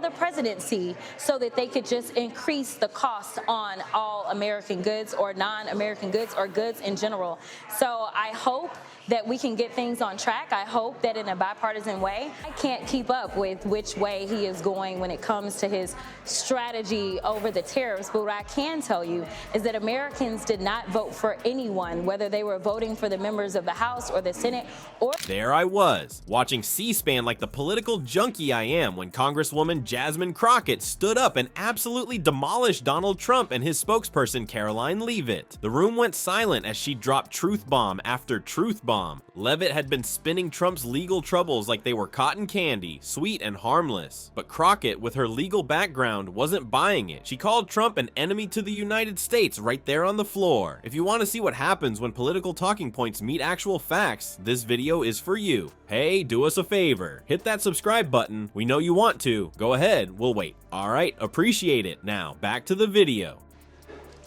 the presidency so that they could just increase the cost on all American goods or non-American goods or goods in general. So I hope that we can get things on track. I hope that in a bipartisan way. I can't keep up with which way he is going when it comes to his strategy over the tariffs, but what I can tell you is that Americans did not vote for anyone, whether they were voting for the members of the House or the Senate or... There I was, watching C-SPAN like the political junkie I am when Congresswoman Jasmine Crockett stood up and absolutely demolished Donald Trump and his spokesperson Karoline Leavitt. The room went silent as she dropped truth bomb after truth bomb. Leavitt had been spinning Trump's legal troubles like they were cotton candy, sweet and harmless. But Crockett, with her legal background, wasn't buying it. She called Trump an enemy to the United States right there on the floor. If you want to see what happens when political talking points meet actual facts, this video is for you. Hey, do us a favor. Hit that subscribe button. We know you want to. Go ahead, we'll wait. Alright, appreciate it. Now, back to the video.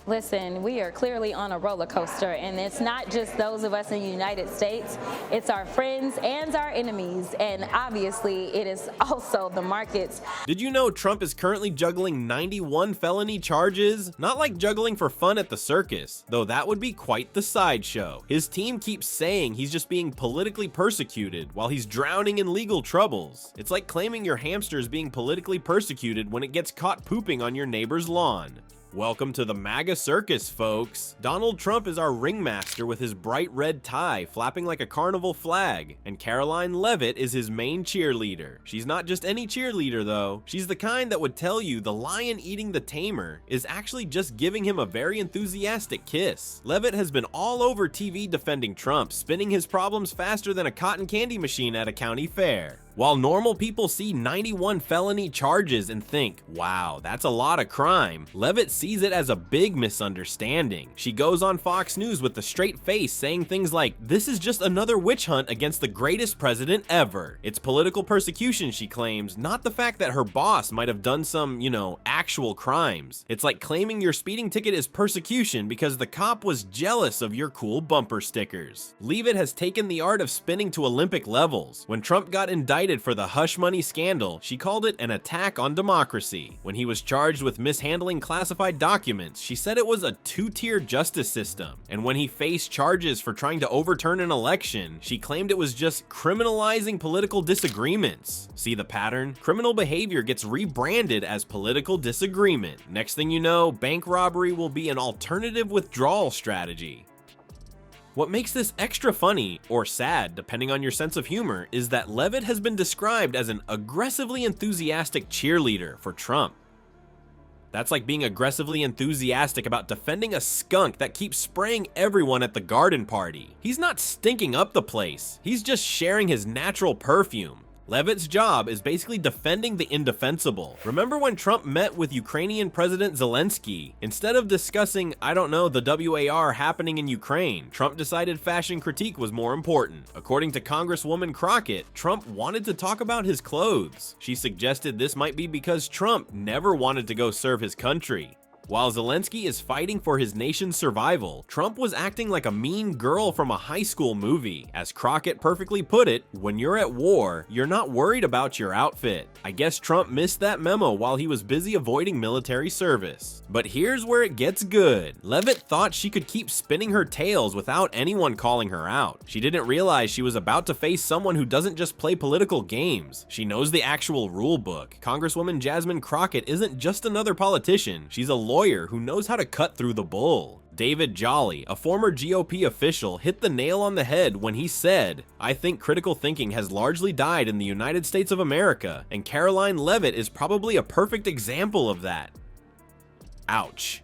Listen, we are clearly on a roller coaster, and it's not just those of us in the United States, it's our friends and our enemies, and obviously it is also the markets. Did you know Trump is currently juggling 91 felony charges? Not like juggling for fun at the circus, though that would be quite the sideshow. His team keeps saying he's just being politically persecuted while he's drowning in legal troubles. It's like claiming your hamster is being politically persecuted when it gets caught pooping on your neighbor's lawn. Welcome to the MAGA circus, folks. Donald Trump is our ringmaster with his bright red tie flapping like a carnival flag, and Karoline Leavitt is his main cheerleader. She's not just any cheerleader though. She's the kind that would tell you the lion eating the tamer is actually just giving him a very enthusiastic kiss. Leavitt has been all over TV defending Trump, spinning his problems faster than a cotton candy machine at a county fair. While normal people see 91 felony charges and think, wow, that's a lot of crime, Leavitt sees it as a big misunderstanding. She goes on Fox News with a straight face saying things like, this is just another witch hunt against the greatest president ever. It's political persecution, she claims, not the fact that her boss might have done some, actual crimes. It's like claiming your speeding ticket is persecution because the cop was jealous of your cool bumper stickers. Leavitt has taken the art of spinning to Olympic levels. When Trump got indicted for the hush money scandal, she called it an attack on democracy. When he was charged with mishandling classified documents, she said it was a two-tier justice system. And when he faced charges for trying to overturn an election, she claimed it was just criminalizing political disagreements. See the pattern? Criminal behavior gets rebranded as political disagreement. Next thing you know, bank robbery will be an alternative withdrawal strategy. What makes this extra funny, or sad depending on your sense of humor, is that Leavitt has been described as an aggressively enthusiastic cheerleader for Trump. That's like being aggressively enthusiastic about defending a skunk that keeps spraying everyone at the garden party. He's not stinking up the place, he's just sharing his natural perfume. Leavitt's job is basically defending the indefensible. Remember when Trump met with Ukrainian President Zelensky? Instead of discussing, the WAR happening in Ukraine, Trump decided fashion critique was more important. According to Congresswoman Crockett, Trump wanted to talk about his clothes. She suggested this might be because Trump never wanted to go serve his country. While Zelensky is fighting for his nation's survival, Trump was acting like a mean girl from a high school movie. As Crockett perfectly put it, when you're at war, you're not worried about your outfit. I guess Trump missed that memo while he was busy avoiding military service. But here's where it gets good. Leavitt thought she could keep spinning her tales without anyone calling her out. She didn't realize she was about to face someone who doesn't just play political games. She knows the actual rule book. Congresswoman Jasmine Crockett isn't just another politician. She's a lawyer who knows how to cut through the bull. David Jolly, a former GOP official, hit the nail on the head when he said, I think critical thinking has largely died in the United States of America, and Karoline Leavitt is probably a perfect example of that. Ouch.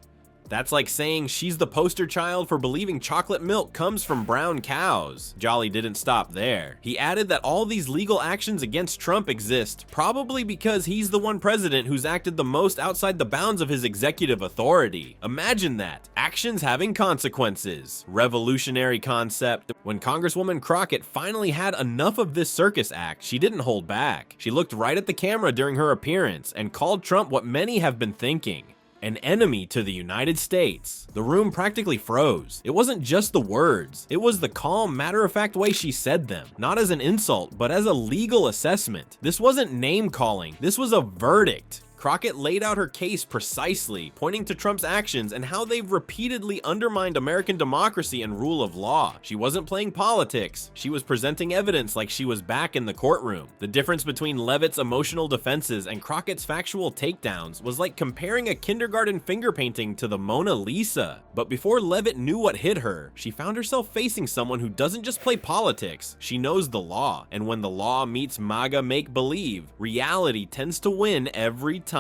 That's like saying she's the poster child for believing chocolate milk comes from brown cows. Jolly didn't stop there. He added that all these legal actions against Trump exist probably because he's the one president who's acted the most outside the bounds of his executive authority. Imagine that. Actions having consequences. Revolutionary concept. When Congresswoman Crockett finally had enough of this circus act, she didn't hold back. She looked right at the camera during her appearance and called Trump what many have been thinking, an enemy to the United States. The room practically froze. It wasn't just the words, it was the calm, matter-of-fact way she said them. Not as an insult, but as a legal assessment. This wasn't name-calling, this was a verdict. Crockett laid out her case precisely, pointing to Trump's actions and how they've repeatedly undermined American democracy and rule of law. She wasn't playing politics, she was presenting evidence like she was back in the courtroom. The difference between Leavitt's emotional defenses and Crockett's factual takedowns was like comparing a kindergarten finger painting to the Mona Lisa. But before Leavitt knew what hit her, she found herself facing someone who doesn't just play politics, she knows the law. And when the law meets MAGA make-believe, reality tends to win every time.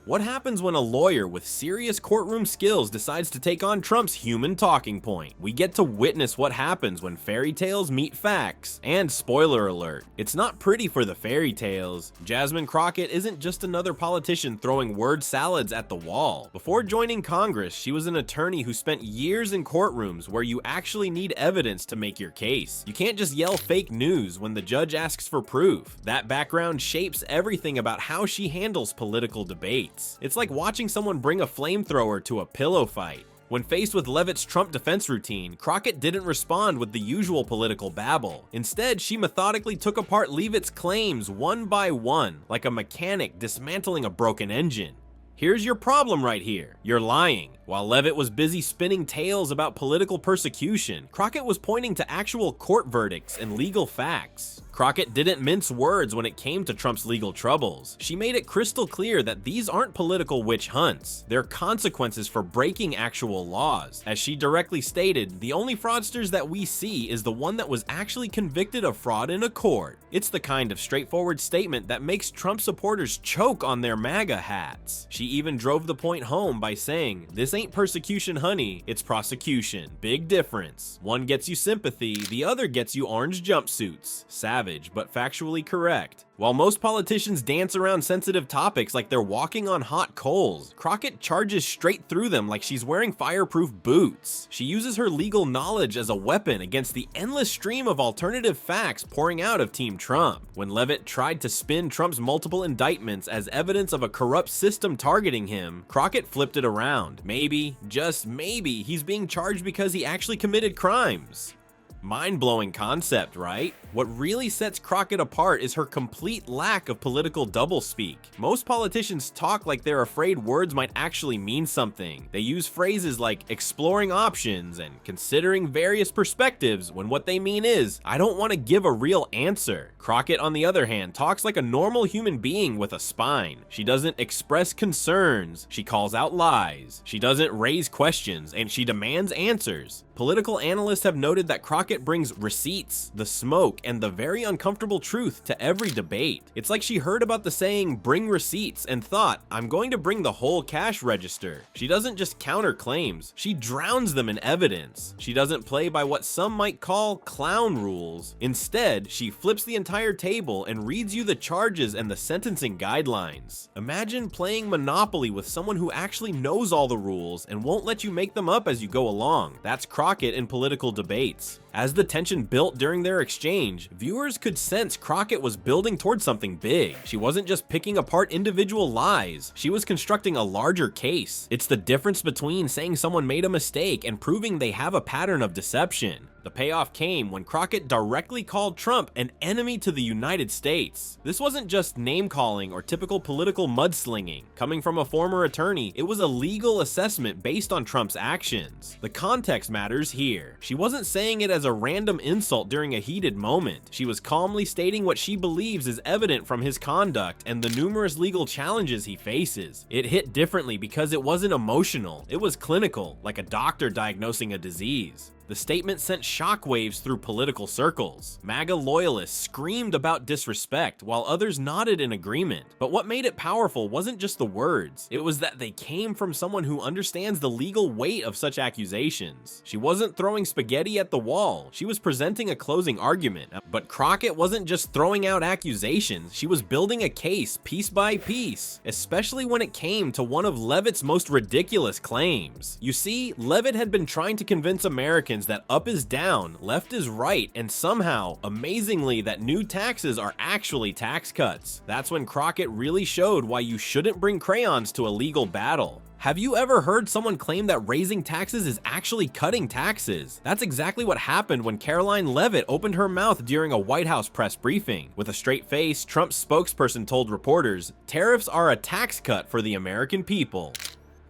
What happens when a lawyer with serious courtroom skills decides to take on Trump's human talking point? We get to witness what happens when fairy tales meet facts. And spoiler alert, it's not pretty for the fairy tales. Jasmine Crockett isn't just another politician throwing word salads at the wall. Before joining Congress, she was an attorney who spent years in courtrooms where you actually need evidence to make your case. You can't just yell fake news when the judge asks for proof. That background shapes everything about how she handles political debate. It's like watching someone bring a flamethrower to a pillow fight. When faced with Leavitt's Trump defense routine, Crockett didn't respond with the usual political babble. Instead, she methodically took apart Leavitt's claims one by one, like a mechanic dismantling a broken engine. Here's your problem right here. You're lying. While Leavitt was busy spinning tales about political persecution, Crockett was pointing to actual court verdicts and legal facts. Crockett didn't mince words when it came to Trump's legal troubles. She made it crystal clear that these aren't political witch hunts. They're consequences for breaking actual laws. As she directly stated, the only fraudsters that we see is the one that was actually convicted of fraud in a court. It's the kind of straightforward statement that makes Trump supporters choke on their MAGA hats. She even drove the point home by saying, "This ain't persecution, honey, it's prosecution. Big difference. One gets you sympathy, the other gets you orange jumpsuits." Savage, but factually correct. While most politicians dance around sensitive topics like they're walking on hot coals, Crockett charges straight through them like she's wearing fireproof boots. She uses her legal knowledge as a weapon against the endless stream of alternative facts pouring out of Team Trump. When Leavitt tried to spin Trump's multiple indictments as evidence of a corrupt system targeting him, Crockett flipped it around. Maybe, just maybe, he's being charged because he actually committed crimes. Mind-blowing concept, right? What really sets Crockett apart is her complete lack of political doublespeak. Most politicians talk like they're afraid words might actually mean something. They use phrases like exploring options and considering various perspectives when what they mean is, I don't want to give a real answer. Crockett, on the other hand, talks like a normal human being with a spine. She doesn't express concerns, she calls out lies. She doesn't raise questions, and she demands answers. Political analysts have noted that Crockett brings receipts, the smoke, and the very uncomfortable truth to every debate. It's like she heard about the saying, bring receipts, and thought, I'm going to bring the whole cash register. She doesn't just counter claims, she drowns them in evidence. She doesn't play by what some might call clown rules. Instead, she flips the entire table and reads you the charges and the sentencing guidelines. Imagine playing Monopoly with someone who actually knows all the rules and won't let you make them up as you go along. That's Crockett in political debates. As the tension built during their exchange, viewers could sense Crockett was building towards something big. She wasn't just picking apart individual lies, she was constructing a larger case. It's the difference between saying someone made a mistake and proving they have a pattern of deception. The payoff came when Crockett directly called Trump an enemy to the United States. This wasn't just name-calling or typical political mudslinging. Coming from a former attorney, it was a legal assessment based on Trump's actions. The context matters here. She wasn't saying it as a random insult during a heated moment. She was calmly stating what she believes is evident from his conduct and the numerous legal challenges he faces. It hit differently because it wasn't emotional. It was clinical, like a doctor diagnosing a disease. The statement sent shockwaves through political circles. MAGA loyalists screamed about disrespect, while others nodded in agreement. But what made it powerful wasn't just the words, it was that they came from someone who understands the legal weight of such accusations. She wasn't throwing spaghetti at the wall, she was presenting a closing argument. But Crockett wasn't just throwing out accusations, she was building a case piece by piece, especially when it came to one of Leavitt's most ridiculous claims. You see, Leavitt had been trying to convince Americans that up is down, left is right, and somehow, amazingly, that new taxes are actually tax cuts. That's when Crockett really showed why you shouldn't bring crayons to a legal battle. Have you ever heard someone claim that raising taxes is actually cutting taxes? That's exactly what happened when Karoline Leavitt opened her mouth during a White House press briefing. With a straight face, Trump's spokesperson told reporters, "Tariffs are a tax cut for the American people."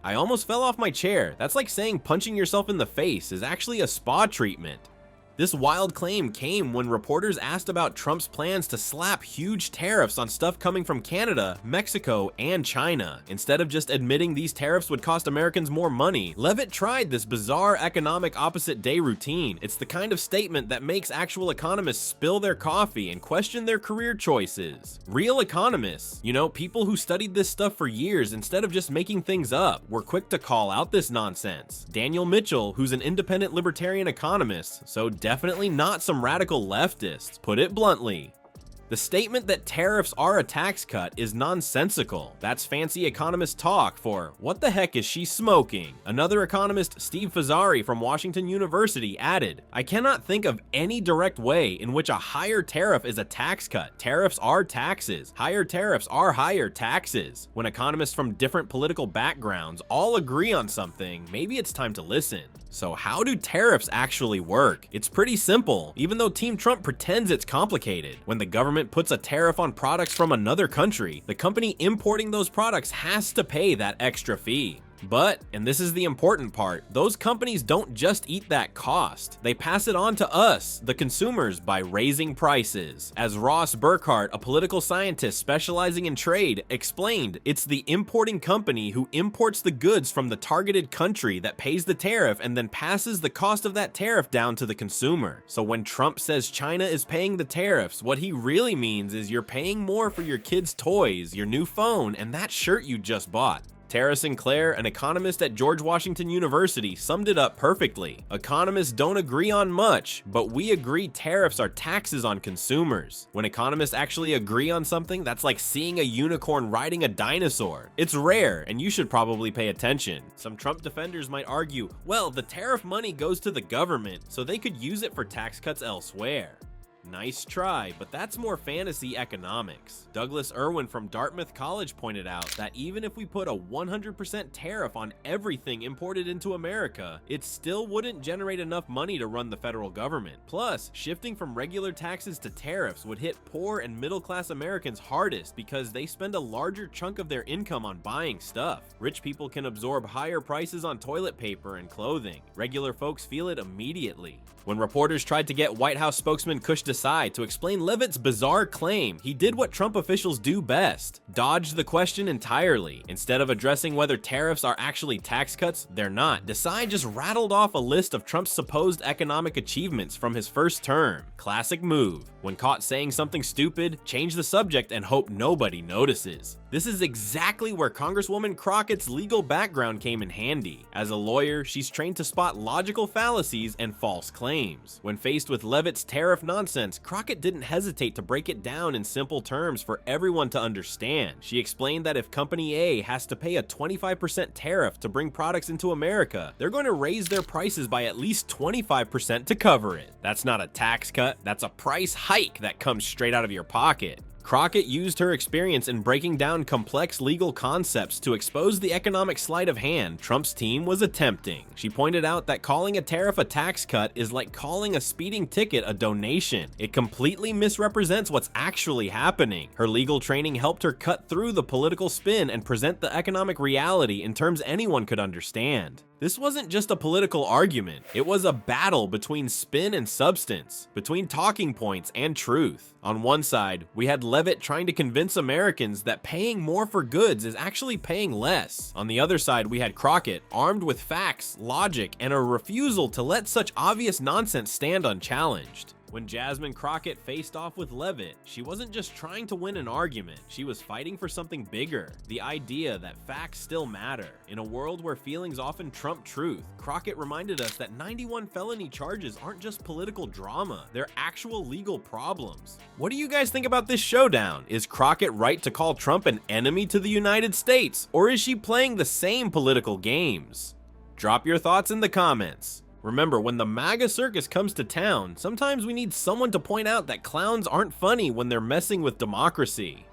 I almost fell off my chair. That's like saying punching yourself in the face is actually a spa treatment. This wild claim came when reporters asked about Trump's plans to slap huge tariffs on stuff coming from Canada, Mexico, and China. Instead of just admitting these tariffs would cost Americans more money, Leavitt tried this bizarre economic opposite day routine. It's the kind of statement that makes actual economists spill their coffee and question their career choices. Real economists, you know, people who studied this stuff for years instead of just making things up, were quick to call out this nonsense. Daniel Mitchell, who's an independent libertarian economist, so definitely not some radical leftists, put it bluntly. The statement that tariffs are a tax cut is nonsensical. That's fancy economist talk for what the heck is she smoking? Another economist, Steve Fazzari from Washington University, added, "I cannot think of any direct way in which a higher tariff is a tax cut. Tariffs are taxes. Higher tariffs are higher taxes." When economists from different political backgrounds all agree on something, maybe it's time to listen. So how do tariffs actually work? It's pretty simple, even though Team Trump pretends it's complicated. When the government puts a tariff on products from another country, the company importing those products has to pay that extra fee. But, and this is the important part, those companies don't just eat that cost. They pass it on to us, the consumers, by raising prices. As Ross Burkhart, a political scientist specializing in trade, explained, it's the importing company who imports the goods from the targeted country that pays the tariff and then passes the cost of that tariff down to the consumer. So when Trump says China is paying the tariffs, what he really means is you're paying more for your kids' toys, your new phone, and that shirt you just bought. Tara Sinclair, an economist at George Washington University, summed it up perfectly. Economists don't agree on much, but we agree tariffs are taxes on consumers. When economists actually agree on something, that's like seeing a unicorn riding a dinosaur. It's rare, and you should probably pay attention. Some Trump defenders might argue, well, the tariff money goes to the government, so they could use it for tax cuts elsewhere. Nice try, but that's more fantasy economics. Douglas Irwin from Dartmouth College pointed out that even if we put a 100% tariff on everything imported into America, it still wouldn't generate enough money to run the federal government. Plus, shifting from regular taxes to tariffs would hit poor and middle-class Americans hardest because they spend a larger chunk of their income on buying stuff. Rich people can absorb higher prices on toilet paper and clothing. Regular folks feel it immediately. When reporters tried to get White House spokesman Kush Desai to explain Leavitt's bizarre claim, he did what Trump officials do best: dodged the question entirely. Instead of addressing whether tariffs are actually tax cuts, they're not. Desai just rattled off a list of Trump's supposed economic achievements from his first term. Classic move. When caught saying something stupid, change the subject and hope nobody notices. This is exactly where Congresswoman Crockett's legal background came in handy. As a lawyer, she's trained to spot logical fallacies and false claims. When faced with Leavitt's tariff nonsense, Crockett didn't hesitate to break it down in simple terms for everyone to understand. She explained that if Company A has to pay a 25% tariff to bring products into America, they're going to raise their prices by at least 25% to cover it. That's not a tax cut, that's a price hike that comes straight out of your pocket. Crockett used her experience in breaking down complex legal concepts to expose the economic sleight of hand Trump's team was attempting. She pointed out that calling a tariff a tax cut is like calling a speeding ticket a donation. It completely misrepresents what's actually happening. Her legal training helped her cut through the political spin and present the economic reality in terms anyone could understand. This wasn't just a political argument, it was a battle between spin and substance, between talking points and truth. On one side, we had Leavitt trying to convince Americans that paying more for goods is actually paying less. On the other side, we had Crockett, armed with facts, logic, and a refusal to let such obvious nonsense stand unchallenged. When Jasmine Crockett faced off with Leavitt, she wasn't just trying to win an argument, she was fighting for something bigger, the idea that facts still matter. In a world where feelings often trump truth, Crockett reminded us that 91 felony charges aren't just political drama, they're actual legal problems. What do you guys think about this showdown? Is Crockett right to call Trump an enemy to the United States, or is she playing the same political games? Drop your thoughts in the comments. Remember, when the MAGA circus comes to town, sometimes we need someone to point out that clowns aren't funny when they're messing with democracy.